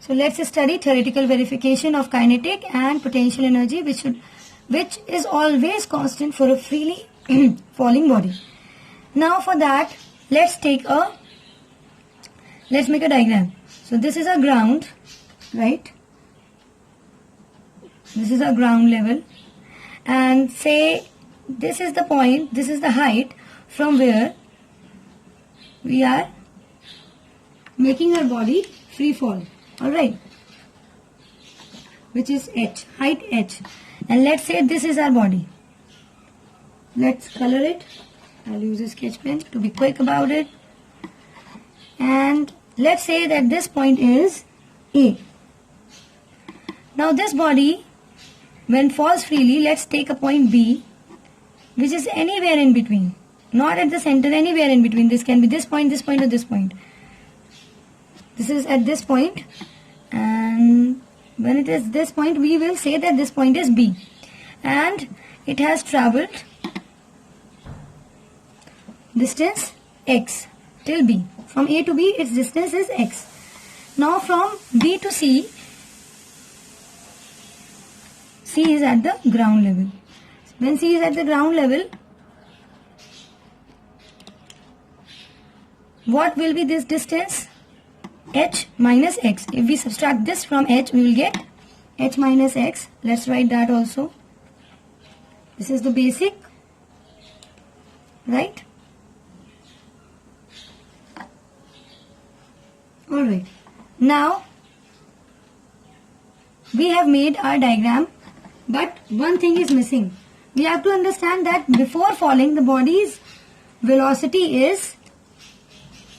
So let's study theoretical verification of kinetic and potential energy, which is always constant for a freely falling body. Now for that, let's make a diagram. So this is a ground, right? This is a ground level, and say this is the point, this is the height from where we are making our body free fall. Alright, which is h, height h, and let's say this is our body. Let's color it. I'll use a sketch pen to be quick about it. And let's say that this point is A. Now this body, when falls freely, let's take a point B, which is anywhere in between, not at the center, anywhere in between. This can be this point, or this point. This is at this point, and when it is this point, we will say that this point is B, and it has traveled distance x till B. From A to B, its distance is x. Now from B to C, C is at the ground level. When C is at the ground level, what will be this distance? H minus x. If we subtract this from h, we will get h minus x. Let's write that also. This is the basic, right? Alright. Now, we have made our diagram, but one thing is missing. We have to understand that before falling, the body's velocity is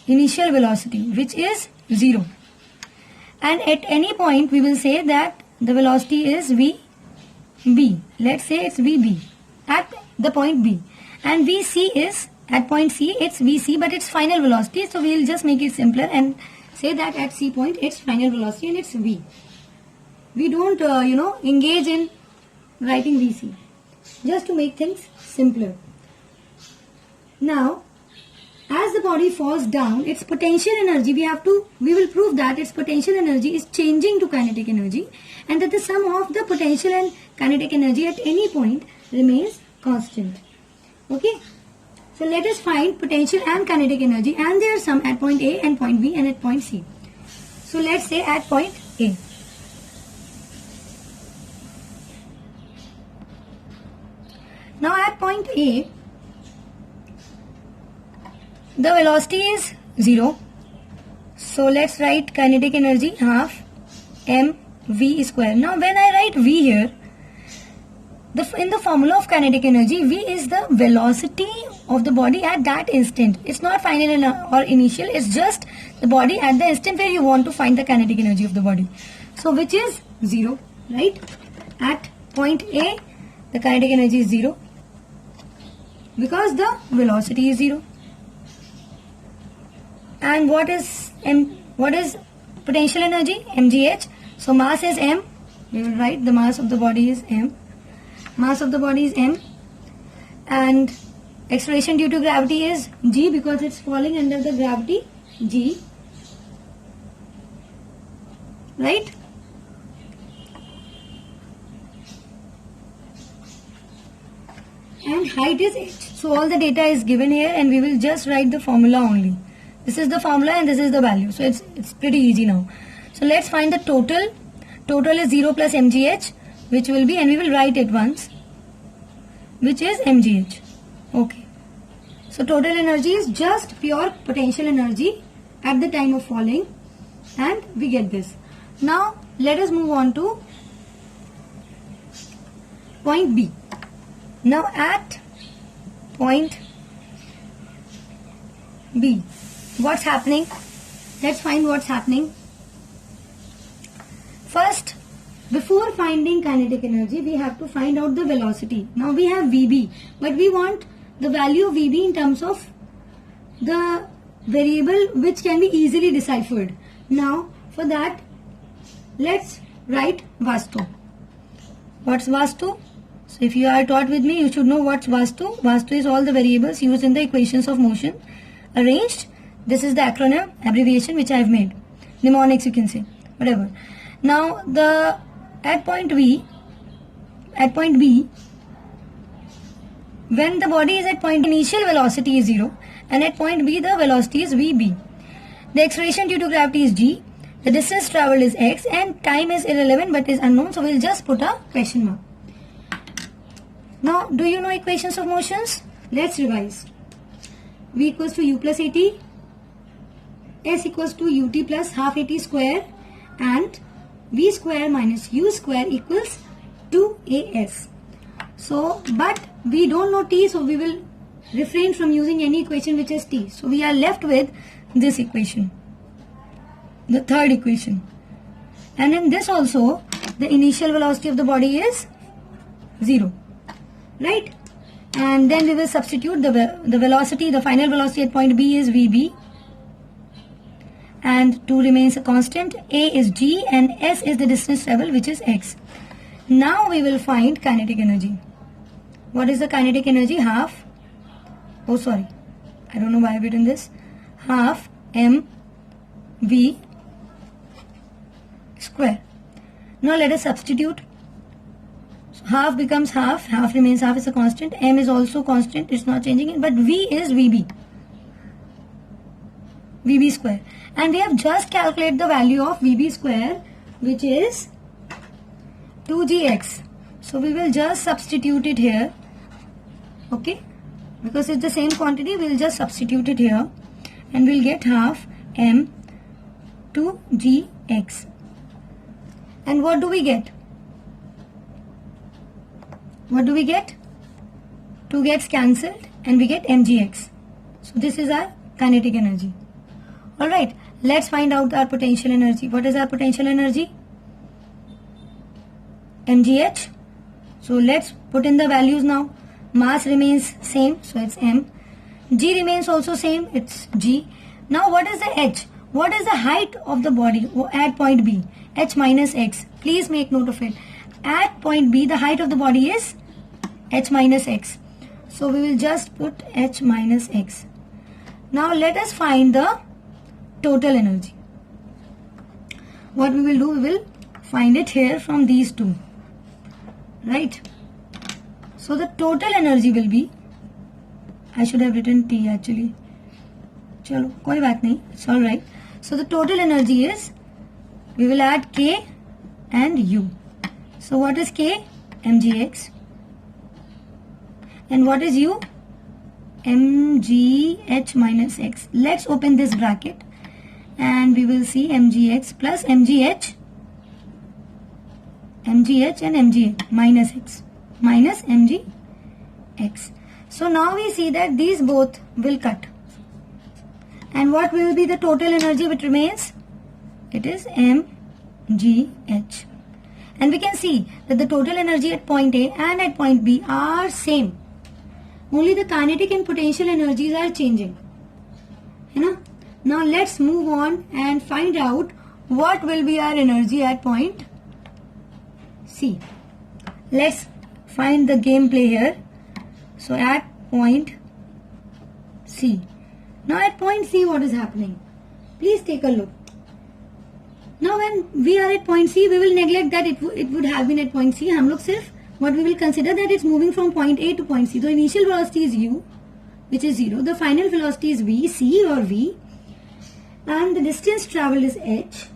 initial velocity, which is 0, and at any point we will say that the velocity is VB. Let's say it's VB at the point B, and VC is at point C, it's VC, but it's final velocity, so we will just make it simpler and say that at C point it's final velocity and it's V. We don't engage in writing VC, just to make things simpler. Now, as the body falls down, its potential energy, we will prove that its potential energy is changing to kinetic energy, and that the sum of the potential and kinetic energy at any point remains constant. Okay, so let us find potential and kinetic energy and their sum at point A and point B and at point C. So let's say at point A. Now at point A, the velocity is 0. So let's write kinetic energy half mv square. Now when I write v here, in the formula of kinetic energy, v is the velocity of the body at that instant. It's not final or initial. It's just the body at the instant where you want to find the kinetic energy of the body. So which is 0, right? At point A, the kinetic energy is 0 because the velocity is 0. And what is potential energy? mgh. So mass is m. We will write the mass of the body is m. Mass of the body is m. And acceleration due to gravity is g, because it's falling under the gravity g. Right? And height is h. So all the data is given here, and we will just write the formula only. This is the formula and this is the value. So it's pretty easy now. So let's find the total. Total is 0 plus mgh, which will be, and we will write it once, which is mgh. Okay. So total energy is just pure potential energy at the time of falling, and we get this. Now let us move on to point B. Now at point B, what's happening? Let's find what's happening. First, before finding kinetic energy, we have to find out the velocity. Now we have VB, but we want the value of VB in terms of the variable which can be easily deciphered. Now for that, let's write Vastu. What's Vastu? So if you are taught with me, you should know what's Vastu. Vastu is all the variables used in the equations of motion arranged. This is the acronym, abbreviation which I have made. Mnemonics you can say. whatever. Now at point B, when the body is at point, initial velocity is 0, and at point B the velocity is Vb. The acceleration due to gravity is g, the distance travelled is x, and time is irrelevant but is unknown, so we'll just put a question mark. Now, do you know equations of motions? Let's revise. V equals to u plus at, s equals to ut plus half at square, and v square minus u square equals 2as. So, but we don't know t, so we will refrain from using any equation which is t. So, we are left with this equation, the third equation. And in this also, the initial velocity of the body is 0, right? And then we will substitute the velocity, the final velocity at point B is Vb, and 2 remains a constant, a is g, and s is the distance traveled, which is x. Now we will find kinetic energy. What is the kinetic energy? I don't know why I've written this, half mv square. Now let us substitute. So half becomes half remains half, is a constant, m is also constant, it's not changing it, but v is vb square, and we have just calculated the value of vb square, which is 2gx. So we will just substitute it here, okay, because it's the same quantity. We'll just substitute it here and we'll get half m 2gx. And what do we get? 2 gets cancelled and we get mgx. So this is our kinetic energy. Alright, let's find out our potential energy. What is our potential energy? mgh. So let's put in the values now. Mass remains same, so it's m. G remains also same, it's g. Now what is the h? What is the height of the body at point B? H minus x. Please make note of it. At point B, the height of the body is h minus x. So we will just put h minus x. Now let us find the total energy. What we will do, we will find it here from these two. Right? So the total energy will be, I should have written T actually. Chalo, koi baat nahi, it's alright. So the total energy is, we will add K and U. So what is K? mgx. And what is U? mgh minus x. Let's open this bracket and we will see mgx plus mgh and mgh minus x minus mgx. So now we see that these both will cut. And what will be the total energy which remains? It is mgh. And we can see that the total energy at point A and at point B are same. Only the kinetic and potential energies are changing. Now let's move on and find out what will be our energy at point C. Let's find the gameplay here. So at point C. Now at point C, what is happening? Please take a look. Now when we are at point C, we will neglect that it would have been at point C. हम लोग सिर्फ what we will consider that it's moving from point A to point C. The initial velocity is u, which is 0. The final velocity is v, c or v, and the distance travelled is h,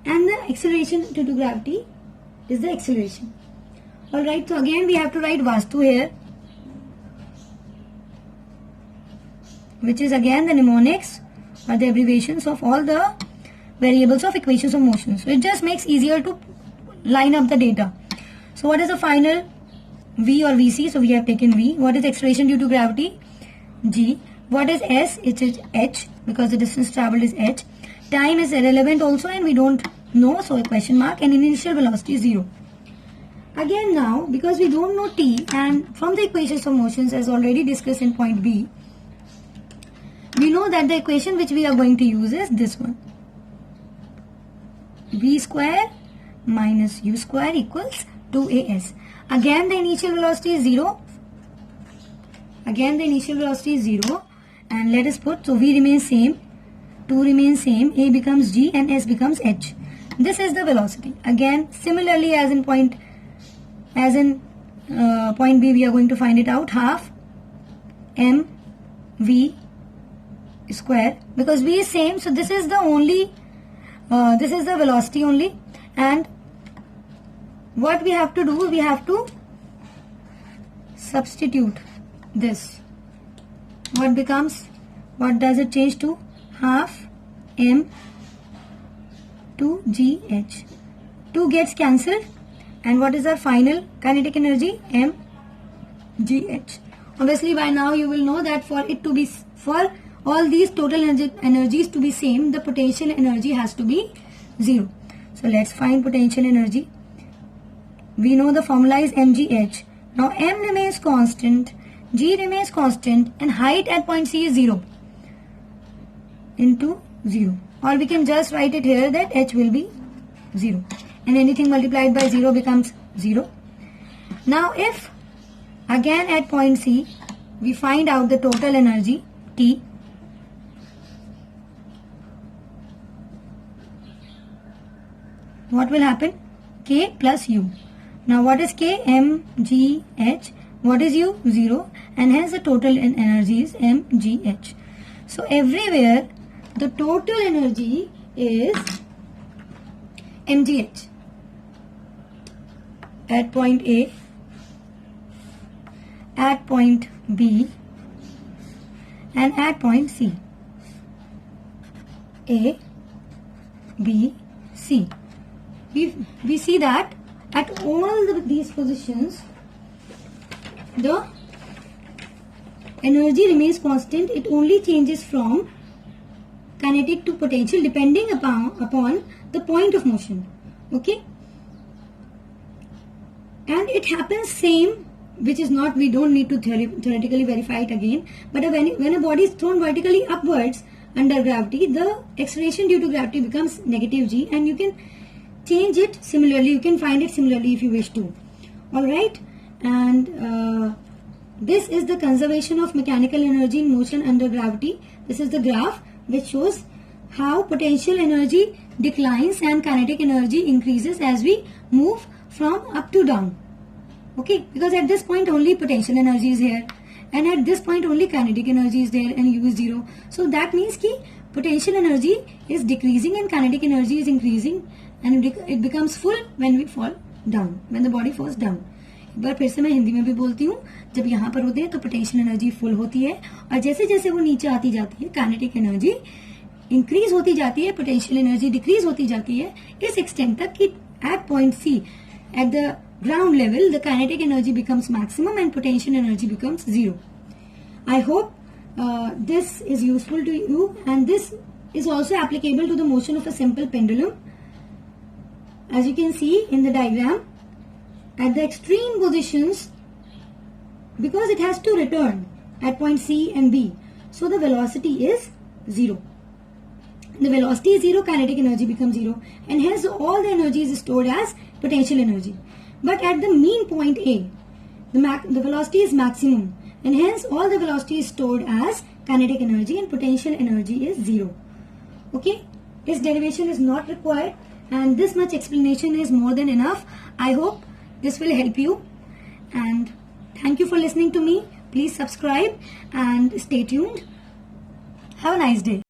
and the acceleration due to gravity is the acceleration. Alright, so again we have to write Vastu here, which is again the mnemonics or the abbreviations of all the variables of equations of motion. So it just makes easier to line up the data. So what is the final V or Vc? So we have taken V. What is acceleration due to gravity? G. What is S? It is h, because the distance travelled is h. Time is irrelevant also and we don't know, so a question mark, and initial velocity is 0. Again now, because we don't know t, and from the equations of motions as already discussed in point B, we know that the equation which we are going to use is this one. V square minus u square equals 2as. Again the initial velocity is 0. And let us put, so v remains same, 2 remains same, a becomes g and s becomes h. This is the velocity. Again, similarly as in point B, we are going to find it out, half mv square, because v is same, so this is the only this is the velocity only. And what we have to do, we have to substitute this. What does it change to? Half m to gh. 2 gets cancelled, and what is our final kinetic energy? mgh. Obviously by now you will know that for all these total energies to be same, the potential energy has to be 0. So let's find potential energy. We know the formula is mgh. Now m remains constant, g remains constant, and height at point C is 0 into 0. Or we can just write it here that h will be 0. And anything multiplied by 0 becomes 0. Now if again at point C we find out the total energy T, what will happen? K plus U. Now what is K? mgh. What is U? 0. And hence the total energy is mgh. So everywhere the total energy is mgh. At point A, at point B, and at point C. A, B, C. We see that at all these positions the energy remains constant. It only changes from kinetic to potential depending upon the point of motion. Okay, and it happens same, which is not, we don't need to theoretically verify it again, but when a body is thrown vertically upwards under gravity, the acceleration due to gravity becomes negative g, and you can change it similarly, you can find it similarly if you wish to. Alright, and this is the conservation of mechanical energy in motion under gravity. This is the graph which shows how potential energy declines and kinetic energy increases as we move from up to down. Okay, because at this point only potential energy is here, and at this point only kinetic energy is there, and U is 0. So that means ki potential energy is decreasing and kinetic energy is increasing, and it becomes full when we fall down, when the body falls down. एक बार फिर से मैं हिंदी में भी बोलती हूँ, जब यहाँ पर होते हैं तो पोटेंशियल एनर्जी फुल होती है, और जैसे जैसे वो नीचे आती जाती है काइनेटिक एनर्जी इंक्रीज होती जाती है, पोटेंशियल एनर्जी डिक्रीज होती जाती है इस एक्सटेंट तक कि at point C, at the ground level, the kinetic energy becomes maximum and potential energy becomes 0. I hope this is useful to you, and this is also applicable to the motion of a simple pendulum. As you can see in the diagram, at the extreme positions, because it has to return at point C and B, so the velocity is 0. The velocity is 0, kinetic energy becomes 0, and hence all the energy is stored as potential energy. But at the mean point A, the velocity is maximum, and hence all the velocity is stored as kinetic energy and potential energy is 0. Okay, this derivation is not required, and this much explanation is more than enough. I hope this will help you, and thank you for listening to me. Please subscribe and stay tuned. Have a nice day.